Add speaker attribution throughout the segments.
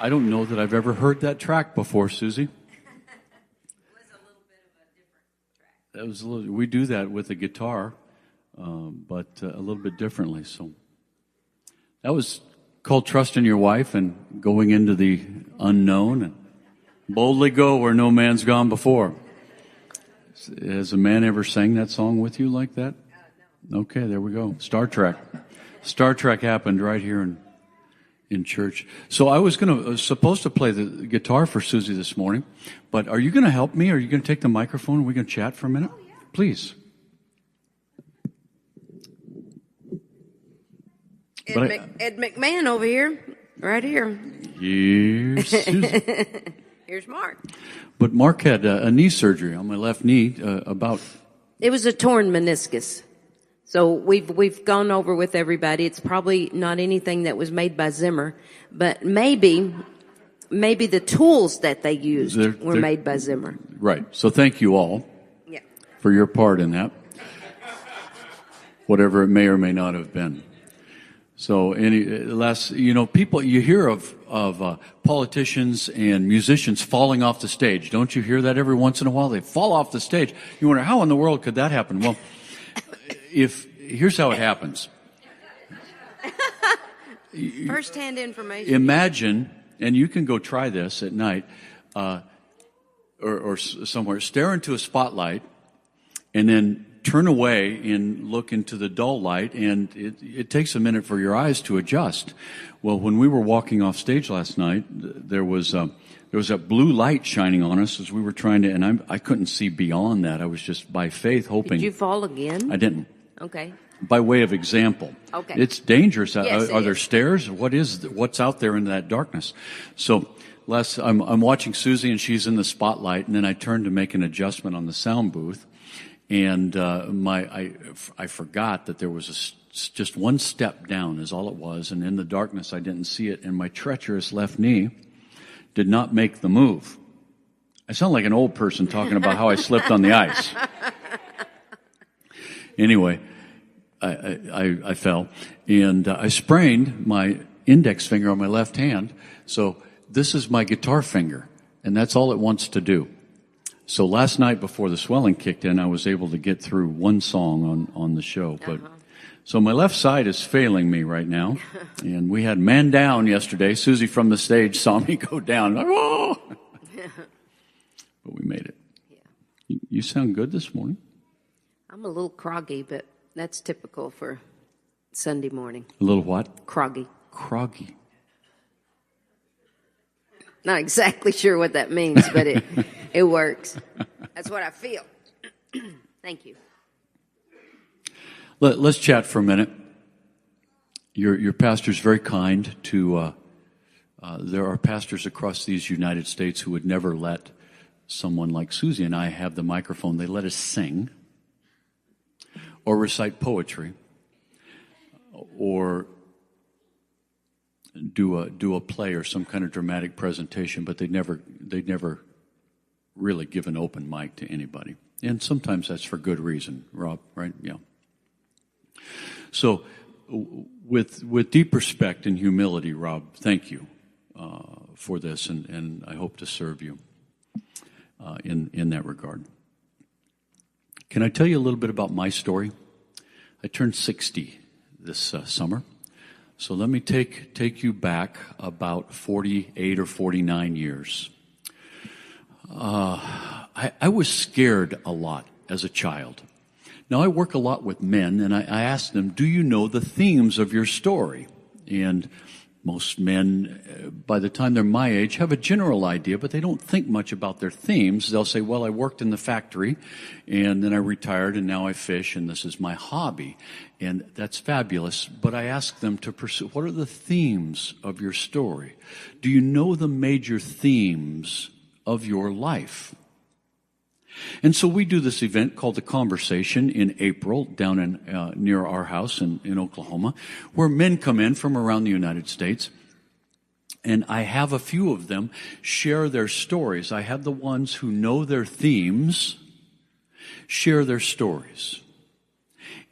Speaker 1: I don't know that I've ever heard that track before, Susie. That was a little. We do that with a guitar, but a little bit differently. So that was called "Trust in Your Wife" and going into the unknown and boldly go where no man's gone before. Has a man ever sang that song with you like that? No. Okay, there we go. Star Trek. Star Trek happened right here in church. So I was supposed to play the guitar for Susie this morning, but are you going to help me? Are you going to take the microphone and we can chat for a minute? Oh, yeah. Please.
Speaker 2: Ed McMahon over here, right here.
Speaker 1: Here's Susie.
Speaker 2: Here's Mark.
Speaker 1: But Mark had a knee surgery on my left knee
Speaker 2: It was a torn meniscus. So we've gone over with everybody. It's probably not anything that was made by Zimmer, but maybe the tools that they used were made by Zimmer.
Speaker 1: Right. So thank you all for your part in that, whatever it may or may not have been. So people, you hear of politicians and musicians falling off the stage. Don't you hear that every once in a while? They fall off the stage. You wonder, how in the world could that happen? Well, here's how it happens.
Speaker 2: First-hand information.
Speaker 1: Imagine, and you can go try this at night, or somewhere, stare into a spotlight, and then turn away and look into the dull light, and it takes a minute for your eyes to adjust. Well, when we were walking off stage last night, there was that blue light shining on us as we were trying to, and I couldn't see beyond that. I was just by faith hoping.
Speaker 2: Did you fall again?
Speaker 1: I didn't.
Speaker 2: Okay.
Speaker 1: By way of example.
Speaker 2: Okay.
Speaker 1: It's dangerous.
Speaker 2: Yes,
Speaker 1: Are there stairs? What's out there in that darkness? So, I'm watching Susie and she's in the spotlight, and then I turned to make an adjustment on the sound booth, and I forgot that there was just one step down is all it was, and in the darkness I didn't see it, and my treacherous left knee did not make the move. I sound like an old person talking about how I slipped on the ice. Anyway, I fell, and I sprained my index finger on my left hand. So this is my guitar finger, and that's all it wants to do. So last night before the swelling kicked in, I was able to get through one song on the show. But so my left side is failing me right now, and we had man down yesterday. Susie from the stage saw me go down. Oh! But we made it. Yeah. You sound good this morning.
Speaker 2: I'm a little croggy, but that's typical for Sunday morning.
Speaker 1: A little what?
Speaker 2: Croggy.
Speaker 1: Croggy.
Speaker 2: Not exactly sure what that means, but it works. That's what I feel. Thank you.
Speaker 1: Let's chat for a minute. Your pastor's very kind to. There are pastors across these United States who would never let someone like Susie and I have the microphone. They let us sing, or recite poetry, or do a play or some kind of dramatic presentation, but they'd never really give an open mic to anybody. And sometimes that's for good reason, Rob, right? Yeah. So with deep respect and humility, Rob, thank you for this, and I hope to serve you in that regard. Can I tell you a little bit about my story? I turned 60 this summer. So let me take you back about 48 or 49 years. I was scared a lot as a child. Now, I work a lot with men, and I ask them, do you know the themes of your story? And most men, by the time they're my age, have a general idea, but they don't think much about their themes. They'll say, well, I worked in the factory, and then I retired, and now I fish, and this is my hobby. And that's fabulous, but I ask them to pursue, what are the themes of your story? Do you know the major themes of your life? And so we do this event called The Conversation in April down in near our house in Oklahoma, where men come in from around the United States. And I have a few of them share their stories. I have the ones who know their themes share their stories.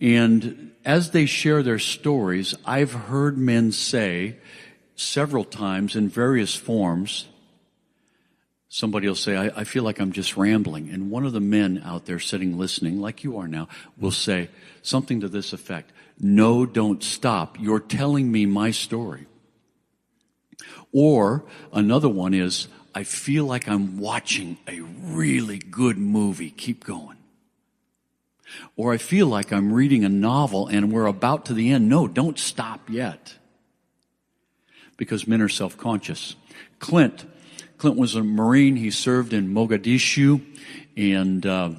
Speaker 1: And as they share their stories, I've heard men say several times in various forms, somebody will say, I feel like I'm just rambling. And one of the men out there sitting listening, like you are now, will say something to this effect: no, don't stop. You're telling me my story. Or another one is, I feel like I'm watching a really good movie. Keep going. Or I feel like I'm reading a novel and we're about to the end. No, don't stop yet. Because men are self-conscious. Clint was a Marine. He served in Mogadishu, and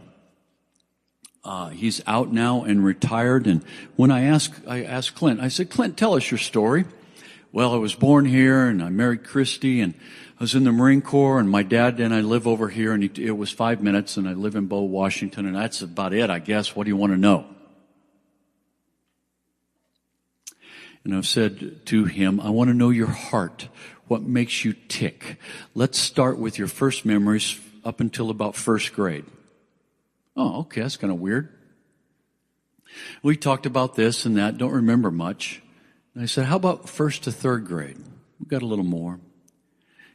Speaker 1: he's out now and retired. And when I asked Clint, I said, Clint, tell us your story. Well, I was born here, and I married Christy, and I was in the Marine Corps, and my dad and I live over here, and it was 5 minutes, and I live in Bow, Washington, and that's about it, I guess. What do you want to know? And I've said to him, I want to know your heart. What makes you tick? Let's start with your first memories up until about first grade. Oh, okay, that's kind of weird. We talked about this and that, don't remember much. And I said, how about first to third grade? We've got a little more.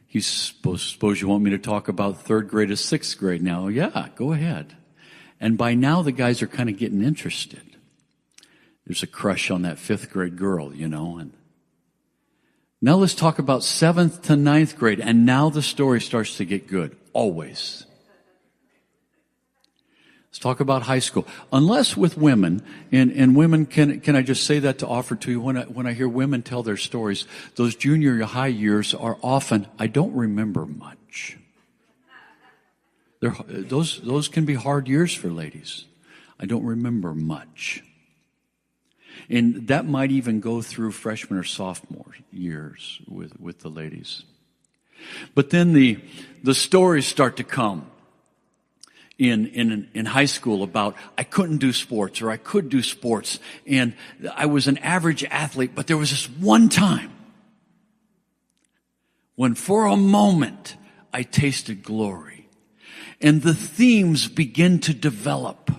Speaker 1: He suppose you want me to talk about third grade to sixth grade now? Yeah, go ahead. And by now the guys are kind of getting interested. There's a crush on that fifth grade girl, And now let's talk about seventh to ninth grade. And now the story starts to get good. Always. Let's talk about high school. Unless with women, and women, can I just say that to offer to you, when I hear women tell their stories, those junior high years are often, I don't remember much. Those can be hard years for ladies. I don't remember much. And that might even go through freshman or sophomore years with the ladies. But then the stories start to come in high school about I couldn't do sports or I could do sports, and I was an average athlete, but there was this one time when for a moment I tasted glory. And the themes begin to develop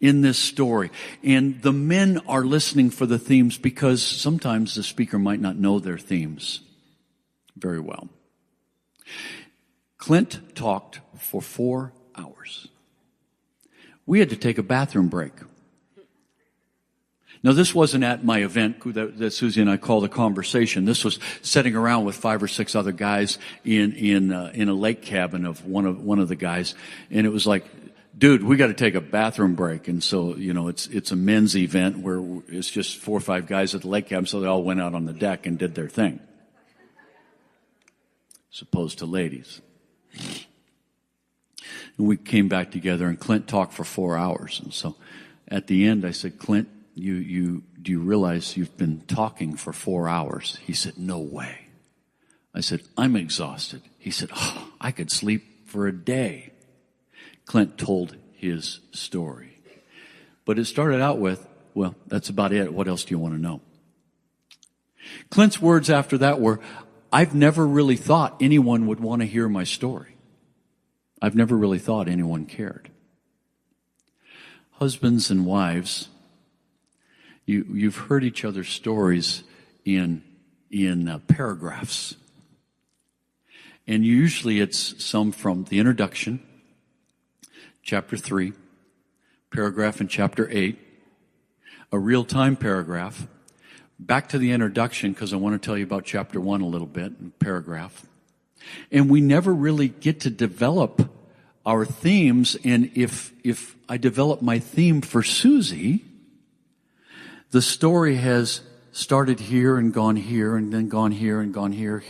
Speaker 1: in this story. And the men are listening for the themes because sometimes the speaker might not know their themes very well. Clint talked for 4 hours. We had to take a bathroom break. Now, this wasn't at my event that Susie and I call the conversation. This was sitting around with 5 or 6 other guys in a lake cabin of one of the guys, and it was like, dude, we got to take a bathroom break. And so, it's a men's event where it's just 4 or 5 guys at the lake cabin, so they all went out on the deck and did their thing, as opposed to ladies. And we came back together, and Clint talked for 4 hours. And so at the end, I said, Clint, do you realize you've been talking for 4 hours? He said, no way. I said, I'm exhausted. He said, I could sleep for a day. Clint told his story. But it started out with, well, that's about it. What else do you want to know? Clint's words after that were, I've never really thought anyone would want to hear my story. I've never really thought anyone cared. Husbands and wives, you've heard each other's stories in paragraphs. And usually it's some from the introduction, chapter 3, paragraph in chapter 8, a real-time paragraph, back to the introduction because I want to tell you about chapter 1 a little bit, paragraph. And we never really get to develop our themes. And if I develop my theme for Susie, the story has started here and gone here and then gone here and gone here,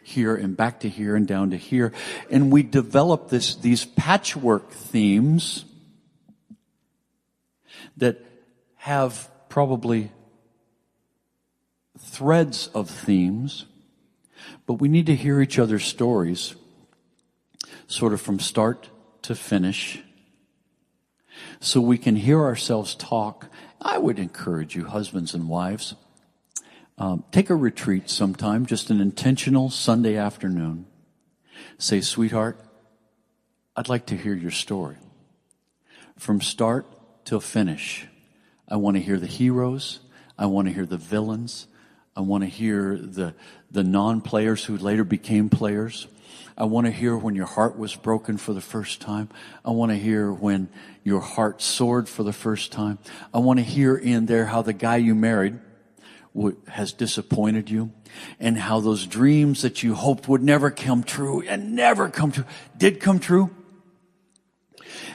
Speaker 1: here, and back to here and down to here. And we develop these patchwork themes that have probably threads of themes, but we need to hear each other's stories sort of from start to finish so we can hear ourselves talk. I would encourage you, husbands and wives, take a retreat sometime, just an intentional Sunday afternoon. Say, sweetheart, I'd like to hear your story. From start till finish. I want to hear the heroes. I want to hear the villains. I want to hear the non-players who later became players. I want to hear when your heart was broken for the first time. I want to hear when your heart soared for the first time. I want to hear in there how the guy you married has disappointed you, and how those dreams that you hoped would never come true and never come true did come true.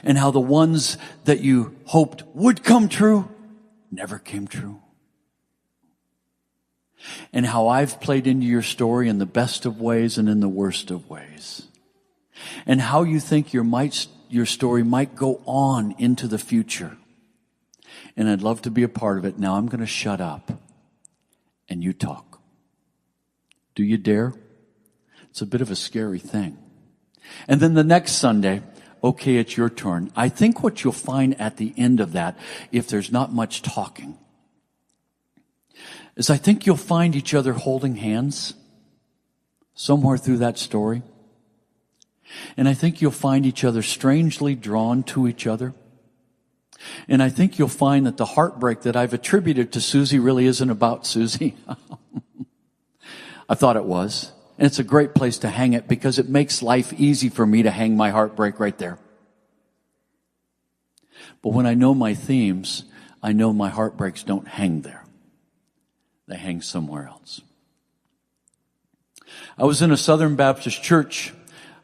Speaker 1: And how the ones that you hoped would come true never came true. And how I've played into your story in the best of ways and in the worst of ways. And how you think your story might go on into the future. And I'd love to be a part of it. Now I'm going to shut up and you talk. Do you dare? It's a bit of a scary thing. And then the next Sunday, okay, it's your turn. I think what you'll find at the end of that, if there's not much talking, is I think you'll find each other holding hands somewhere through that story. And I think you'll find each other strangely drawn to each other. And I think you'll find that the heartbreak that I've attributed to Susie really isn't about Susie. I thought it was. And it's a great place to hang it because it makes life easy for me to hang my heartbreak right there. But when I know my themes, I know my heartbreaks don't hang there. They hang somewhere else. I was in a Southern Baptist church.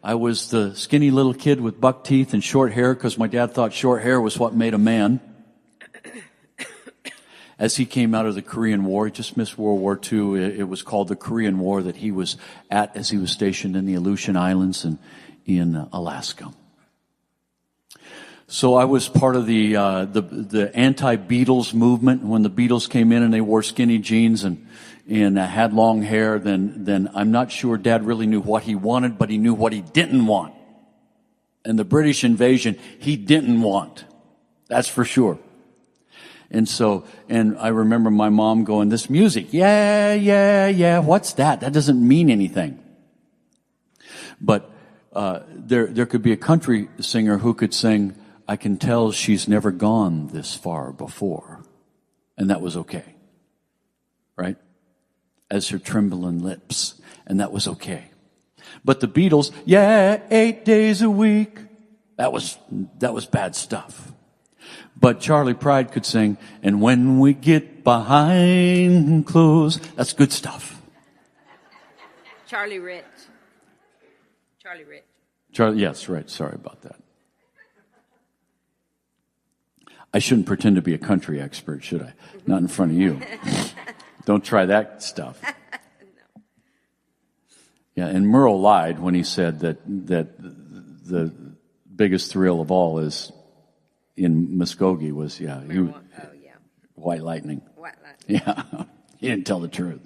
Speaker 1: I was the skinny little kid with buck teeth and short hair because my dad thought short hair was what made a man. As he came out of the Korean War, he just missed World War II. It was called the Korean War that he was at as he was stationed in the Aleutian Islands and in Alaska. So I was part of the anti-Beatles movement. When the Beatles came in and they wore skinny jeans and had long hair, then I'm not sure Dad really knew what he wanted, but he knew what he didn't want. And the British invasion, he didn't want. That's for sure. And I remember my mom going, this music, yeah, what's that? That doesn't mean anything. But there could be a country singer who could sing, I can tell she's never gone this far before. And that was okay. Right? As her trembling lips. And that was okay. But the Beatles, 8 days a week. That was bad stuff. But Charlie Pride could sing, and when we get behind closed, that's good stuff.
Speaker 2: Charlie Rich.
Speaker 1: Yes, right. Sorry about that. I shouldn't pretend to be a country expert, should I? Not in front of you. Don't try that stuff. No. Yeah, and Merle lied when he said that the biggest thrill of all is in Muskogee was, White Lightning. Yeah, he didn't tell the truth.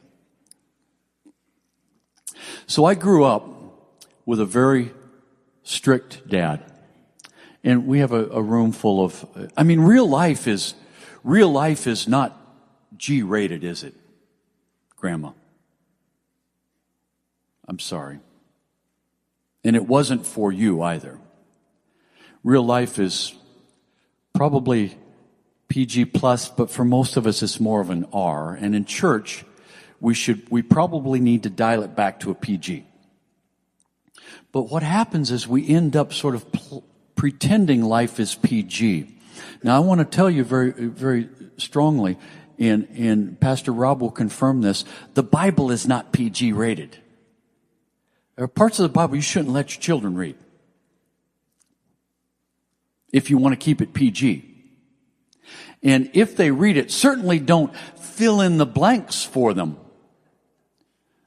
Speaker 1: So I grew up with a very strict dad. And we have a room full of, real life is not G-rated, is it? Grandma. I'm sorry. And it wasn't for you either. Real life is probably PG plus, but for most of us it's more of an R. And in church, we probably need to dial it back to a PG. But what happens is we end up sort of pretending life is PG. Now I want to tell you very, very strongly, and Pastor Rob will confirm this, the Bible is not PG rated. There are parts of the Bible you shouldn't let your children read if you want to keep it PG. And if they read it, certainly don't fill in the blanks for them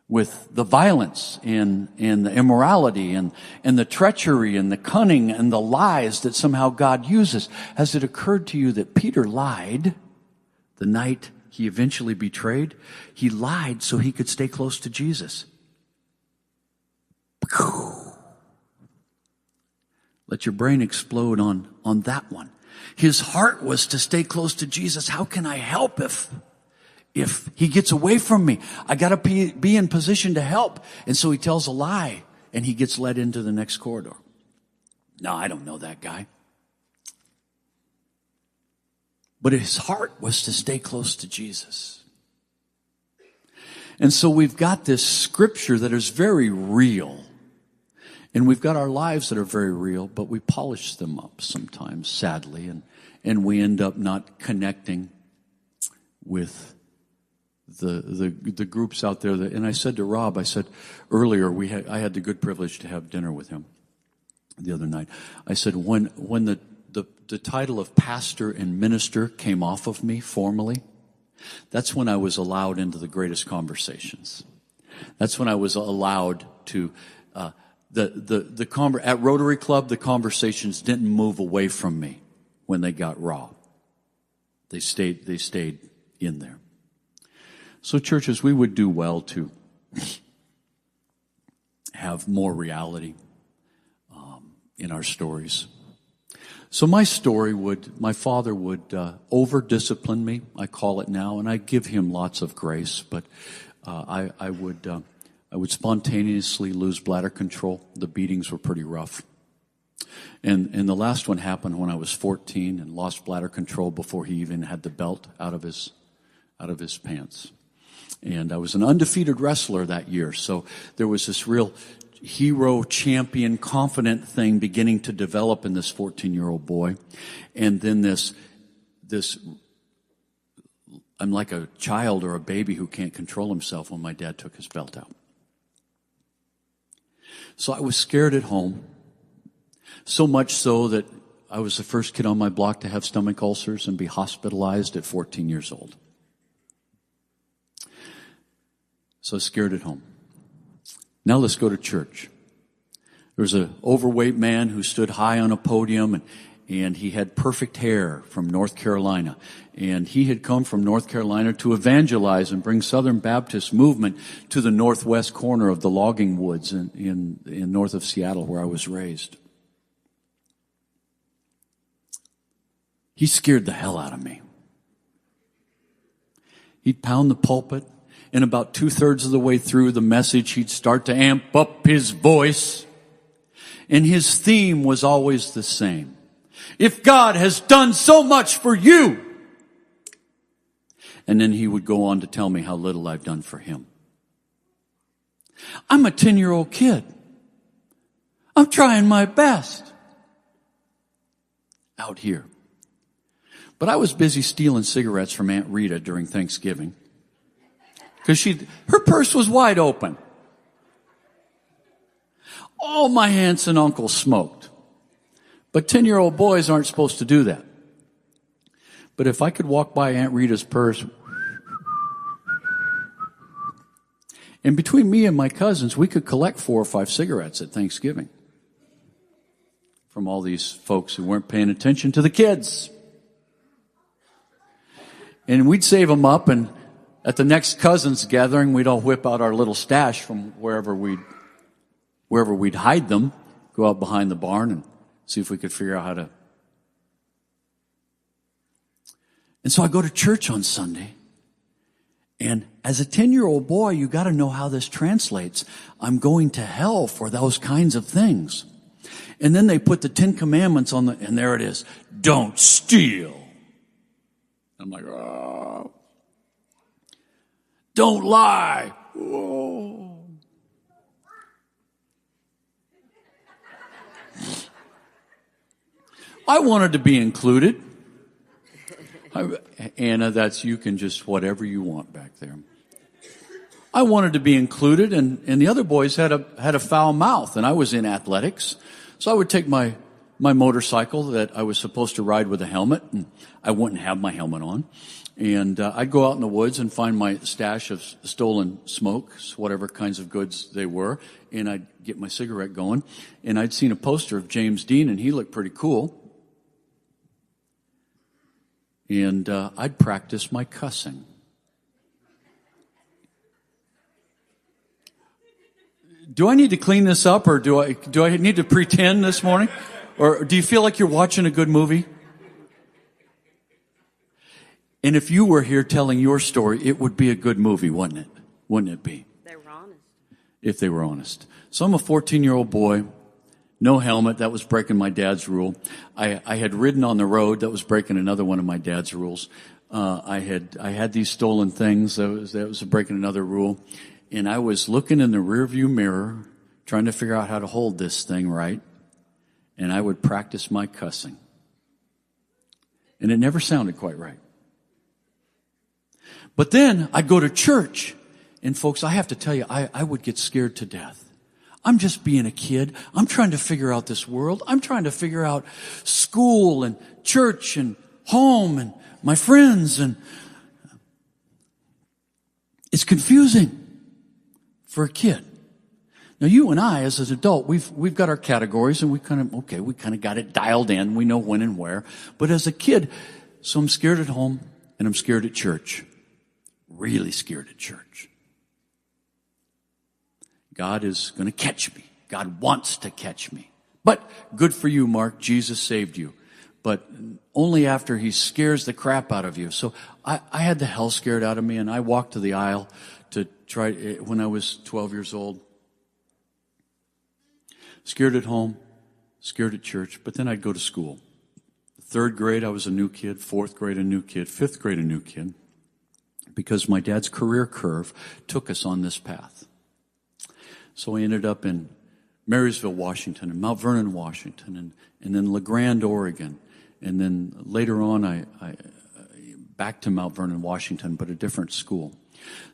Speaker 1: with the violence and the immorality and the treachery and the cunning and the lies that somehow God uses. Has it occurred to you that Peter lied the night he eventually betrayed? He lied so he could stay close to Jesus. Let your brain explode on that one. His heart was to stay close to Jesus. How can I help if he gets away from me? I got to be in position to help. And so he tells a lie and he gets led into the next corridor. No, I don't know that guy. But his heart was to stay close to Jesus. And so we've got this scripture that is very real. And we've got our lives that are very real, but we polish them up sometimes, sadly, and we end up not connecting with the groups out there. And I said to Rob, I said earlier, I had the good privilege to have dinner with him the other night. I said, when the title of pastor and minister came off of me formally, that's when I was allowed into the greatest conversations. That's when I was allowed to, at Rotary Club, the conversations didn't move away from me when they got raw. They stayed in there. So churches, we would do well to have more reality in our stories. So my father would over-discipline me, I call it now, and I give him lots of grace, but I would spontaneously lose bladder control. The beatings were pretty rough. And the last one happened when I was 14 and lost bladder control before he even had the belt out of his pants. And I was an undefeated wrestler that year, so there was this real hero, champion, confident thing beginning to develop in this 14-year-old boy. And then this, I'm like a child or a baby who can't control himself when my dad took his belt out. So I was scared at home, so much so that I was the first kid on my block to have stomach ulcers and be hospitalized at 14 years old. So I was scared at home. Now let's go to church. There was an overweight man who stood high on a podium, and he had perfect hair from North Carolina. And he had come from North Carolina to evangelize and bring Southern Baptist movement to the northwest corner of the logging woods in north of Seattle, where I was raised. He scared the hell out of me. He'd pound the pulpit. And about 2/3 of the way through the message, he'd start to amp up his voice. And his theme was always the same. If God has done so much for you. And then he would go on to tell me how little I've done for him. I'm a 10-year-old kid. I'm trying my best. Out here. But I was busy stealing cigarettes from Aunt Rita during Thanksgiving. Because her purse was wide open. All my aunts and uncles smoked. But 10-year-old boys aren't supposed to do that. But if I could walk by Aunt Rita's purse, and between me and my cousins, we could collect 4 or 5 cigarettes at Thanksgiving. From all these folks who weren't paying attention to the kids. And we'd save them up, and at the next cousins gathering, we'd all whip out our little stash from wherever we'd hide them, go out behind the barn and see if we could figure out how to. And so I go to church on Sunday. And as a 10-year-old boy, you got to know how this translates. I'm going to hell for those kinds of things. And then they put the 10 Commandments and there it is. Don't steal. I'm like, oh. Don't lie. Oh. I wanted to be included. Anna, you can just whatever you want back there. I wanted to be included, and the other boys had a foul mouth, and I was in athletics. So I would take my motorcycle that I was supposed to ride with a helmet, and I wouldn't have my helmet on. And I'd go out in the woods and find my stash of stolen smokes, whatever kinds of goods they were, and I'd get my cigarette going. And I'd seen a poster of James Dean, and he looked pretty cool. And I'd practice my cussing. Do I need to clean this up, or do I need to pretend this morning? Or do you feel like you're watching a good movie? And if you were here telling your story, it would be a good movie, wouldn't it? Wouldn't it be?
Speaker 2: They were honest.
Speaker 1: If they were honest. So I'm a 14-year-old boy No helmet. That was breaking my dad's rule. I had ridden on the road. That was breaking another one of my dad's rules. I had these stolen things. That was breaking another rule. And I was looking in the rearview mirror, trying to figure out how to hold this thing right. And I would practice my cussing. And it never sounded quite right. But then I'd go to church. And folks, I have to tell you, I would get scared to death. I'm just being a kid. I'm trying to figure out this world. I'm trying to figure out school and church and home and my friends. And it's confusing for a kid. Now, you and I, as an adult, we've got our categories, and we kind of got it dialed in. We know when and where. But as a kid, so I'm scared at home, and I'm scared at church. Really scared at church. God is going to catch me. God wants to catch me. But good for you, Mark. Jesus saved you. But only after he scares the crap out of you. So I had the hell scared out of me, and I walked to the aisle to try, when I was 12 years old. Scared at home, scared at church, but then I'd go to school. Third grade, I was a new kid. Fourth grade, a new kid. Fifth grade, a new kid. Because my dad's career curve took us on this path. So I ended up in Marysville, Washington, and Mount Vernon, Washington, and then LeGrand, Oregon. And then later on, I back to Mount Vernon, Washington, but a different school.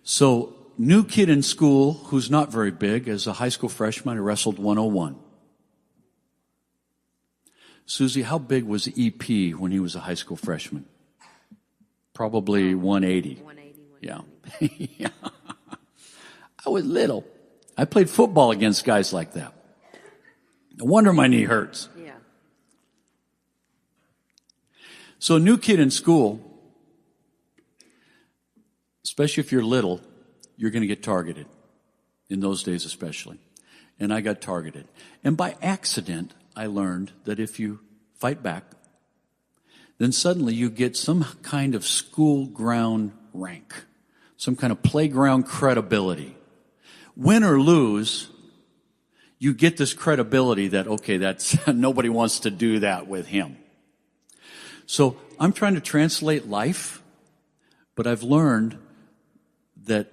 Speaker 1: So, new kid in school who's not very big. As a high school freshman, I wrestled 101. Susie, how big was EP when he was a high school freshman? Probably 180.
Speaker 2: 180.
Speaker 1: Yeah. Yeah. I was little. I played football against guys like that. No wonder my knee hurts.
Speaker 2: Yeah.
Speaker 1: So a new kid in school, especially if you're little, you're going to get targeted. In those days especially. And I got targeted. And by accident, I learned that if you fight back, then suddenly you get some kind of school ground rank. Some kind of playground credibility. Win or lose, you get this credibility that, okay, that's nobody wants to do that with him. So I'm trying to translate life, but I've learned that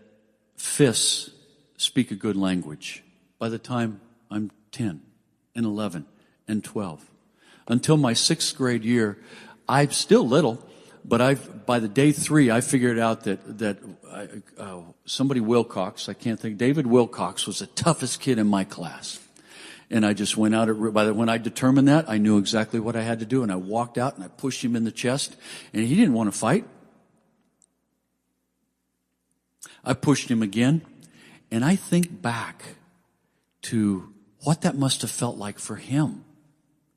Speaker 1: fists speak a good language by the time I'm 10 and 11 and 12. Until my 6th grade year, I'm still little, but by the day 3, I figured out that somebody Wilcox, I can't think, David Wilcox was the toughest kid in my class. And I just went out, when I determined that, I knew exactly what I had to do, and I walked out and I pushed him in the chest, and he didn't want to fight. I pushed him again, and I think back to what that must have felt like for him.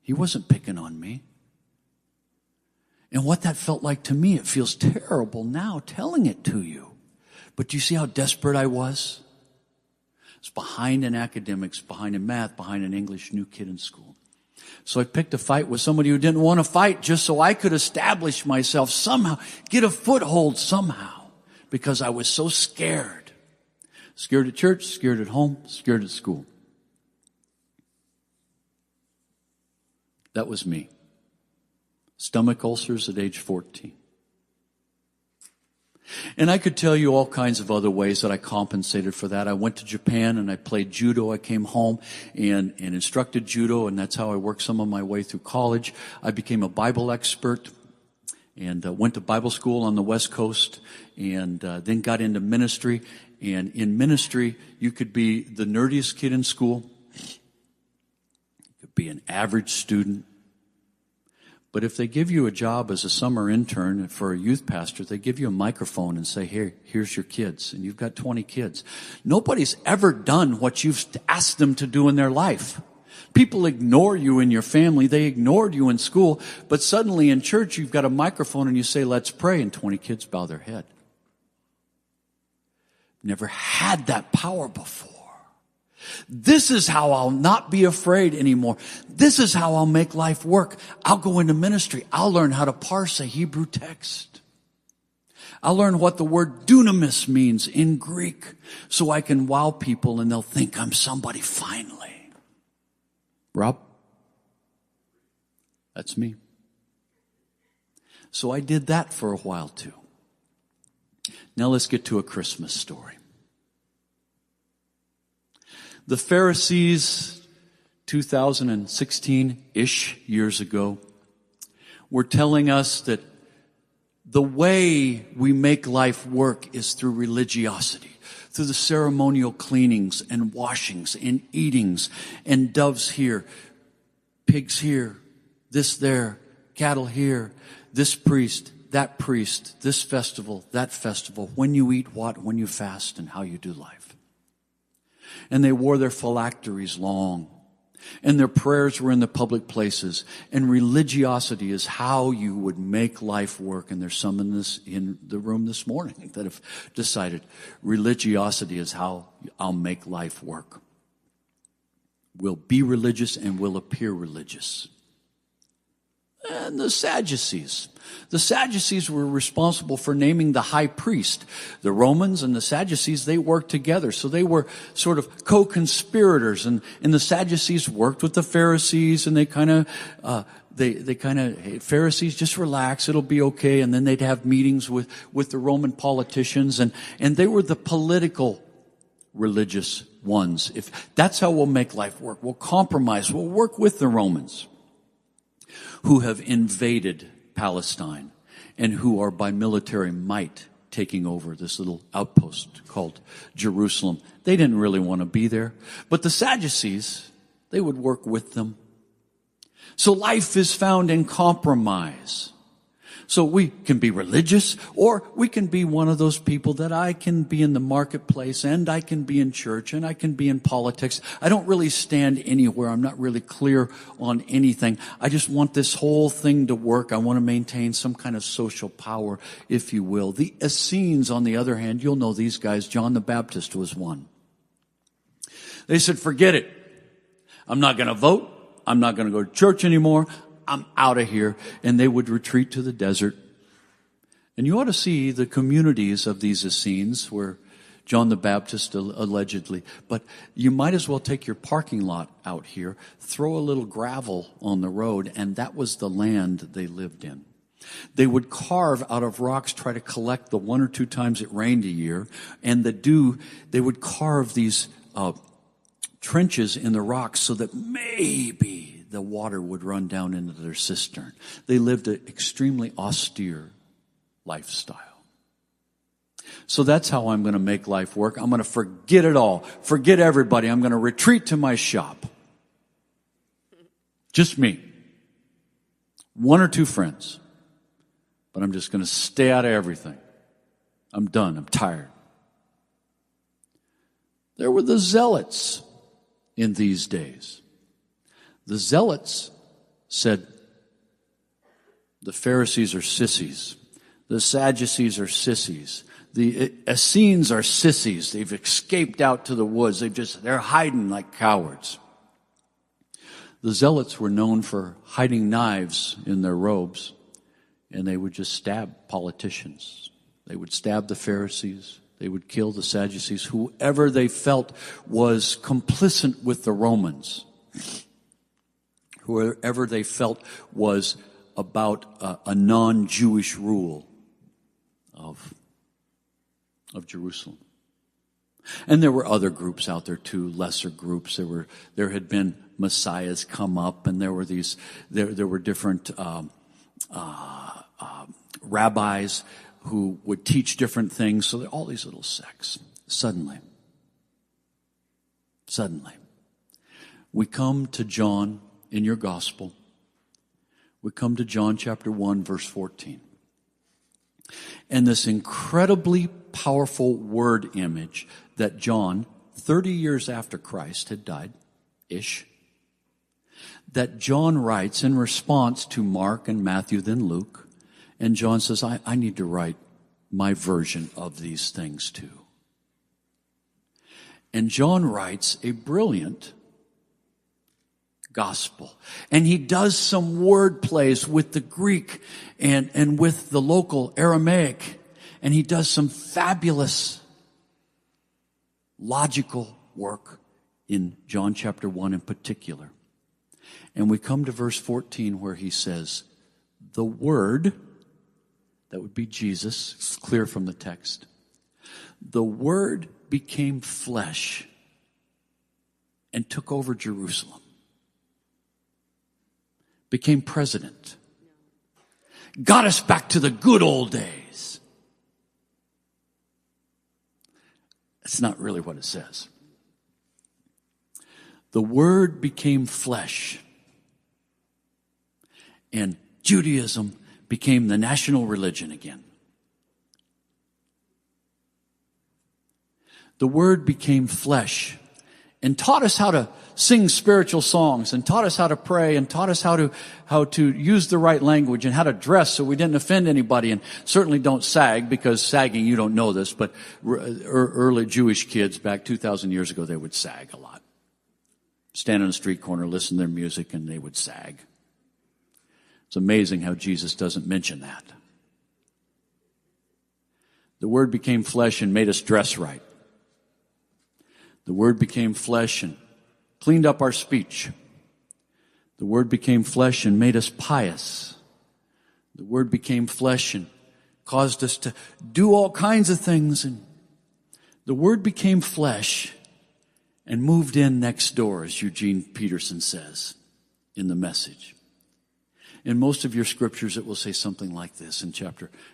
Speaker 1: He wasn't picking on me. And what that felt like to me, it feels terrible now telling it to you. But do you see how desperate I was? I was behind in academics, behind in math, behind in English, new kid in school. So I picked a fight with somebody who didn't want to fight just so I could establish myself somehow, get a foothold somehow, because I was so scared. Scared at church, scared at home, scared at school. That was me. Stomach ulcers at age 14. And I could tell you all kinds of other ways that I compensated for that. I went to Japan and I played judo. I came home and instructed judo, and that's how I worked some of my way through college. I became a Bible expert and went to Bible school on the West Coast, and then got into ministry. And in ministry, you could be the nerdiest kid in school. You could be an average student. But if they give you a job as a summer intern for a youth pastor, they give you a microphone and say, here's your kids. And you've got 20 kids. Nobody's ever done what you've asked them to do in their life. People ignore you in your family. They ignored you in school. But suddenly in church, you've got a microphone and you say, let's pray. And 20 kids bow their head. Never had that power before. This is how I'll not be afraid anymore. This is how I'll make life work. I'll go into ministry. I'll learn how to parse a Hebrew text. I'll learn what the word dunamis means in Greek so I can wow people and they'll think I'm somebody finally. Rob? That's me. So I did that for a while too. Now let's get to a Christmas story. The Pharisees, 2016-ish years ago, were telling us that the way we make life work is through religiosity, through the ceremonial cleanings and washings and eatings and doves here, pigs here, this there, cattle here, this priest, this festival, that festival, when you eat what, when you fast, and how you do life. And they wore their phylacteries long, and their prayers were in the public places, and religiosity is how you would make life work. And there's some in the room this morning that have decided religiosity is how I'll make life work. We'll be religious and we'll appear religious. And the Sadducees. The Sadducees were responsible for naming the high priest. The Romans and the Sadducees, they worked together. So they were sort of co-conspirators. And the Sadducees worked with the Pharisees, and they kind of, hey, Pharisees, just relax, it'll be okay. And then they'd have meetings with the Roman politicians. And they were the political religious ones. If that's how we'll make life work. We'll compromise. We'll work with the Romans, who have invaded Palestine and who are by military might taking over this little outpost called Jerusalem. They didn't really want to be there. But the Sadducees, they would work with them. So life is found in compromise. So we can be religious, or we can be one of those people that I can be in the marketplace, and I can be in church, and I can be in politics. I don't really stand anywhere. I'm not really clear on anything. I just want this whole thing to work. I want to maintain some kind of social power, if you will. The Essenes, on the other hand, you'll know these guys. John the Baptist was one. They said, forget it. I'm not going to vote. I'm not going to go to church anymore. I'm out of here. And they would retreat to the desert. And you ought to see the communities of these Essenes where John the Baptist allegedly. But you might as well take your parking lot out here, throw a little gravel on the road, and that was the land they lived in. They would carve out of rocks, try to collect the one or two times it rained a year. And they would carve these trenches in the rocks so that maybe the water would run down into their cistern. They lived an extremely austere lifestyle. So that's how I'm going to make life work. I'm going to forget it all. Forget everybody. I'm going to retreat to my shop. Just me. One or two friends. But I'm just going to stay out of everything. I'm done. I'm tired. There were the zealots in these days. The zealots said, the Pharisees are sissies. The Sadducees are sissies. The Essenes are sissies. They've escaped out to the woods. They're hiding like cowards. The zealots were known for hiding knives in their robes, and they would just stab politicians. They would stab the Pharisees. They would kill the Sadducees, whoever they felt was complicit with the Romans. Whoever they felt was about a non-Jewish rule of Jerusalem. And there were other groups out there too, lesser groups. There had been messiahs come up, and there were different rabbis who would teach different things. So there are all these little sects. Suddenly, we come to John in your gospel. We come to John chapter 1, verse 14. And this incredibly powerful word image that John, 30 years after Christ had died-ish, that John writes in response to Mark and Matthew, then Luke. And John says, I need to write my version of these things too. And John writes a brilliant gospel. And he does some word plays with the Greek and with the local Aramaic. And he does some fabulous logical work in John chapter 1 in particular. And we come to verse 14 where he says, the Word, that would be Jesus, it's clear from the text, the Word became flesh and took over Jerusalem, became president, got us back to the good old days. That's not really what it says. The Word became flesh, and Judaism became the national religion again. The Word became flesh and taught us how to sing spiritual songs, and taught us how to pray, and taught us how to use the right language, and how to dress so we didn't offend anybody, and certainly don't sag, because sagging, you don't know this, but early Jewish kids back 2,000 years ago, they would sag a lot. Stand on a street corner, listen to their music, and they would sag. It's amazing how Jesus doesn't mention that. The Word became flesh and made us dress right. The Word became flesh and cleaned up our speech. The Word became flesh and made us pious. The Word became flesh and caused us to do all kinds of things. And the Word became flesh and moved in next door, as Eugene Peterson says in the Message. In most of your scriptures, it will say something like this in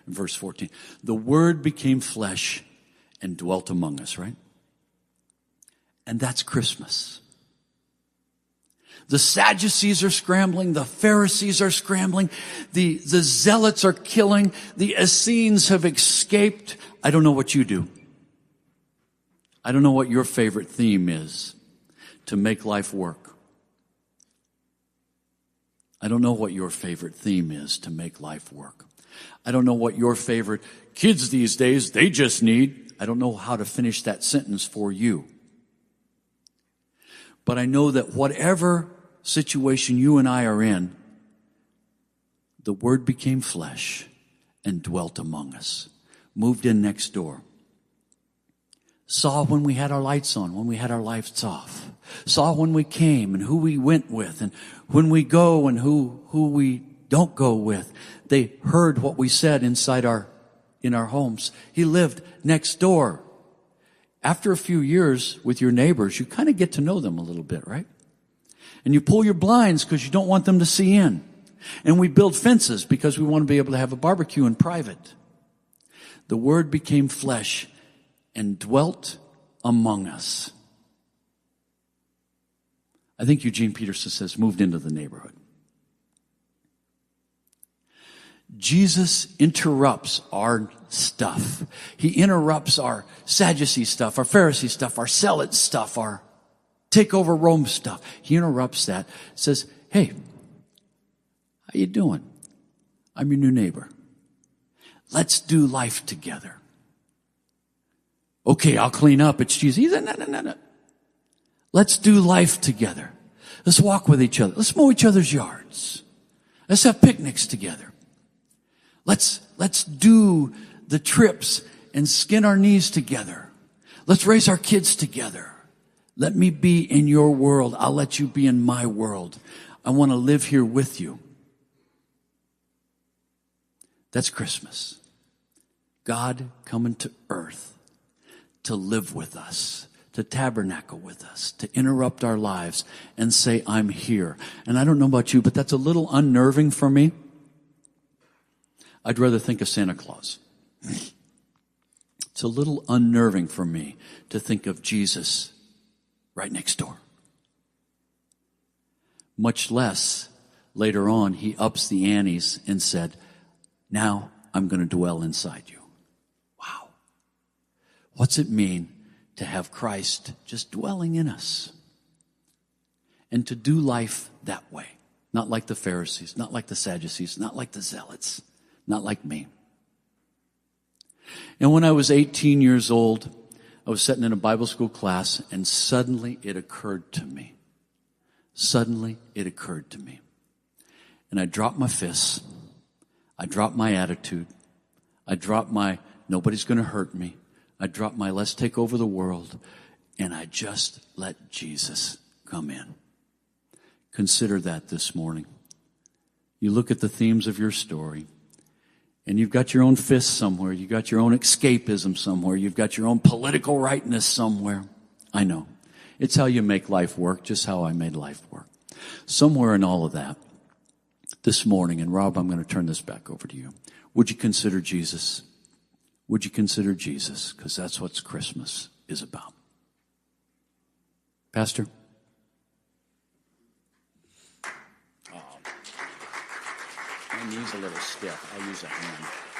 Speaker 1: verse 14. The Word became flesh and dwelt among us, right? And that's Christmas. The Sadducees are scrambling. The Pharisees are scrambling. The Zealots are killing. The Essenes have escaped. I don't know what you do. I don't know what your favorite theme is to make life work. I don't know what your favorite theme is to make life work. I don't know what your favorite kids these days, they just need. I don't know how to finish that sentence for you. But I know that whatever situation you and I are in, the Word became flesh and dwelt among us, moved in next door. Saw when we had our lights on, when we had our lights off. Saw when we came and who we went with, and when we go and who we don't go with. They heard what we said in our homes. He lived next door. After a few years with your neighbors, you kind of get to know them a little bit, right? And you pull your blinds because you don't want them to see in. And we build fences because we want to be able to have a barbecue in private. The Word became flesh and dwelt among us. I think Eugene Peterson says moved into the neighborhood. Jesus interrupts our stuff. He interrupts our Sadducee stuff, our Pharisee stuff, our Zealot stuff, our take over Rome stuff. He interrupts that. Says, hey, how you doing? I'm your new neighbor. Let's do life together. Okay, I'll clean up. It's Jesus. He said, no. Let's do life together. Let's walk with each other. Let's mow each other's yards. Let's have picnics together. Let's do the trips and skin our knees together. Let's raise our kids together. Let me be in your world. I'll let you be in my world. I want to live here with you. That's Christmas. God coming to earth to live with us, to tabernacle with us, to interrupt our lives and say, I'm here. And I don't know about you, but that's a little unnerving for me. I'd rather think of Santa Claus. It's a little unnerving for me to think of Jesus right next door. Much less, later on, he ups the antes and said, now I'm going to dwell inside you. Wow. What's it mean to have Christ just dwelling in us? And to do life that way. Not like the Pharisees, not like the Sadducees, not like the Zealots. Not like me. And when I was 18 years old, I was sitting in a Bible school class, and suddenly it occurred to me. And I dropped my fists. I dropped my attitude. I dropped my nobody's going to hurt me. I dropped my let's take over the world. And I just let Jesus come in. Consider that this morning. You look at the themes of your story, and you've got your own fists somewhere. You've got your own escapism somewhere. You've got your own political rightness somewhere. I know. It's how you make life work, just how I made life work. Somewhere in all of that, this morning, and Rob, I'm going to turn this back over to you. Would you consider Jesus? Would you consider Jesus? Because that's what Christmas is about. Pastor? Oh, my knee's a little stiff. I'll use a hand.